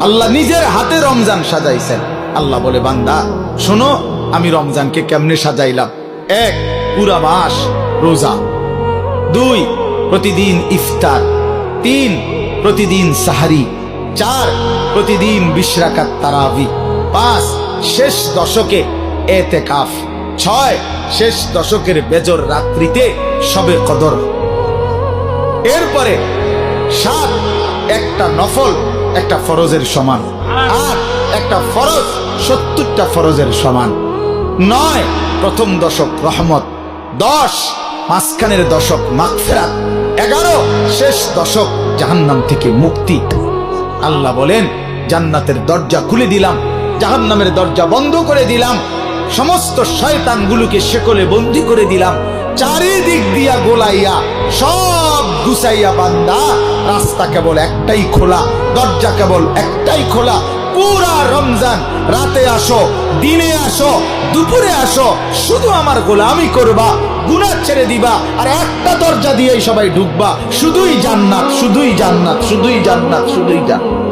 আল্লাহ নিজের হাতে রমজান সাজাইছেন। আল্লাহ বলে, বান্দা শোনো আমি রমজানকে কেমনে সাজাইলাম। 1, পুরা মাস রোজা। 2, প্রতিদিন ইফতার। 3, প্রতিদিন সাহারি। 4, প্রতিদিন 20 রাকাত তারাবি। 5, শেষ দশকে এতেকাফ। 6, শেষ দশকের বেজর রাত্রিতে শবে কদর। এরপরে 7, একটা নফল একটা ফরজের সমান। 8, একটা ফরজ 70টা ফরজের সমান। 9, প্রথম দশক রহমত। 10, মাঝখানের দশক মাগফিরাত। 11, শেষ দশক জাহান্নাম থেকে মুক্তি। আল্লাহ বলেন, জান্নাতের দরজা খুলে দিলাম, জাহান্নামের দরজা বন্ধ করে দিলাম, সমস্ত শয়তানগুলোকে শেকলে বন্দী করে দিলাম, চারিদিক দিয়া গোলাইয়া সব গুছাইয়া বান্দা রাস্তা কেবল একটাই খোলা, দরজা কেবল একটাই খোলা। পুরা রমজান রাতে আসো, দিনে আসো, দুপুরে আসো, শুধু আমার গোলামি করবা, গুনাহ ছেড়ে দিবা, আর একটা দরজা দিয়েই সবাই ঢুকবা। শুধুই জান্নাত, শুধুই জান্নাত, শুধুই জান্নাত, শুধুই জান্নাত।